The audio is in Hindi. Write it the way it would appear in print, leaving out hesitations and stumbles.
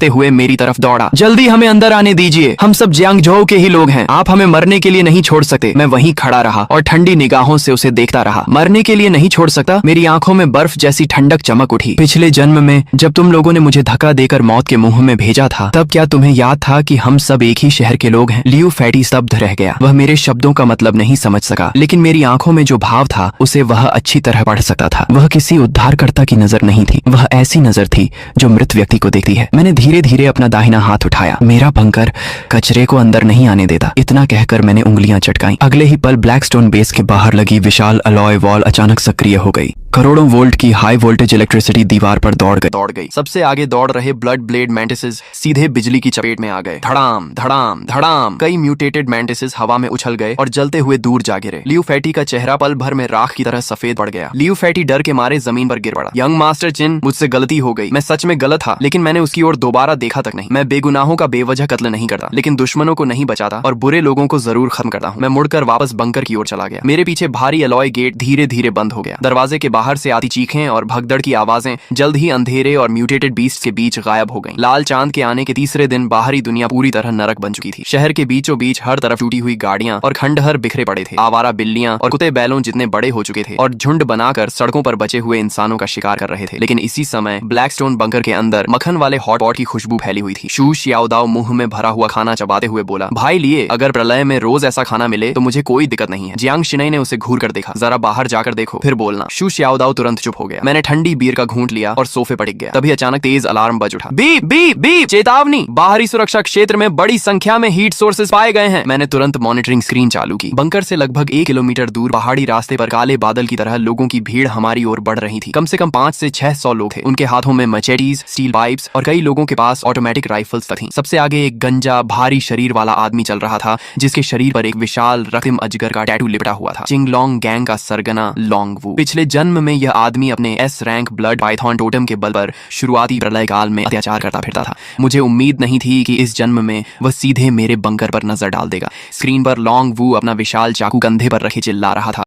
देखते हुए मेरी तरफ दौड़ा। जल्दी हमें अंदर आने दीजिए, हम सब जियांगझोउ के ही लोग हैं, आप हमें मरने के लिए नहीं छोड़ सकते। मैं वहीं खड़ा रहा और ठंडी निगाहों से उसे देखता रहा। मरने के लिए नहीं छोड़ सकता? मेरी आंखों में बर्फ जैसी ठंडक चमक उठी। पिछले जन्म में जब तुम लोगों ने मुझे धक्का देकर मौत के मुंह में भेजा था, तब क्या तुम्हें याद था कि हम सब एक ही शहर के लोग हैं? लियू फैटी स्तब्ध रह गया। वह मेरे शब्दों का मतलब नहीं समझ सका, लेकिन मेरी आंखों में जो भाव था उसे वह अच्छी तरह पढ़ सकता था। वह किसी उद्धारकर्ता की नजर नहीं थी, वह ऐसी नजर थी जो मृत व्यक्ति को देखती है। मैंने धीरे धीरे अपना दाहिना हाथ उठाया। मेरा बंकर कचरे को अंदर नहीं आने देता, इतना कहकर मैंने उंगलियां चटकाई। अगले ही पल ब्लैकस्टोन बेस के बाहर लगी विशाल अलॉय वॉल अचानक सक्रिय हो गई। करोड़ों वोल्ट की हाई वोल्टेज इलेक्ट्रिसिटी दीवार पर दौड़ गई। सबसे आगे दौड़ रहे ब्लड ब्लेड मैंटिसेस सीधे बिजली की चपेट में आ गए। धड़ाम धड़ाम धड़ाम, कई म्यूटेटेड मैंटिसेस हवा में उछल गए और जलते हुए दूर जा गिरे। लियू फैटी का चेहरा पल भर में राख की तरह सफेद पड़ गया। लियू फैटी डर के मारे जमीन पर गिर पड़ा। यंग मास्टर चिन, मुझसे गलती हो गई, मैं सच में गलत था, लेकिन मैंने उसकी ओर दोबारा देखा तक नहीं। मैं बेगुनाहों का बेवजह कत्ल नहीं करता, लेकिन दुश्मनों को नहीं बचाता और बुरे लोगों को जरूर खत्म करता हूँ। मैं मुड़कर वापस बंकर की ओर चला गया। मेरे पीछे भारी अलॉय गेट धीरे धीरे बंद हो गया। दरवाजे के बाहर से आती चीखें और भगदड़ की आवाजें जल्द ही अंधेरे और म्यूटेटेड बीस्ट के बीच गायब हो गईं। लाल चांद के आने के तीसरे दिन बाहरी दुनिया पूरी तरह नरक बन चुकी थी। शहर के बीचों बीच हर तरफ टूटी हुई गाड़ियां और खंडहर बिखरे पड़े थे। आवारा बिल्लियां और कुत्ते बैलों जितने बड़े हो चुके थे और झुंड बनाकर सड़कों पर बचे हुए इंसानों का शिकार कर रहे थे। लेकिन इसी समय ब्लैकस्टोन बंकर के अंदर मक्खन वाले हॉट पॉट की खुशबू फैली हुई थी। शू शियाओदाओ मुंह में भरा हुआ खाना चबाते हुए बोला, भाई लिए, अगर प्रलय में रोज ऐसा खाना मिले तो मुझे कोई दिक्कत नहीं है। जियांग शिनई ने उसे घूर कर देखा। जरा बाहर जाकर देखो, फिर बोलना। शू शियाओदाओ तुरंत चुप हो गया। मैंने ठंडी बीयर का घूंट लिया और सोफे पर टिक गया। तभी अचानक तेज अलार्म बज उठा। बीप बीप बीप, चेतावनी, बाहरी सुरक्षा क्षेत्र में बड़ी संख्या में हीट सोर्सेज पाए गए हैं। मैंने तुरंत मॉनिटरिंग स्क्रीन चालू की। बंकर से लगभग 1 किलोमीटर दूर पहाड़ी रास्ते पर काले बादल की तरह लोगों की भीड़ हमारी ओर बढ़ रही थी। कम से कम 500 से 600 लोग थे। उनके हाथों में मचेटीज, स्टील पाइप्स और कई लोगों के पास ऑटोमेटिक राइफल्स थीं। सबसे आगे एक गंजा भारी शरीर वाला आदमी चल रहा था, जिसके शरीर पर एक विशाल रक्तिम अजगर का टैटू लिपटा हुआ था। चिंगलोंग गैंग का सरगना लोंगवू। पिछले जन्म में यह आदमी अपने S rank blood Python totem के बल पर शुरुआती प्रलय काल में अत्याचार करता फिरता था। मुझे उम्मीद नहीं थी कि इस जन्म में वह सीधे मेरे बंकर पर नजर डाल देगा। स्क्रीन पर लोंगवू अपना विशाल चाकू कंधे पर रखे चिल्ला रहा था।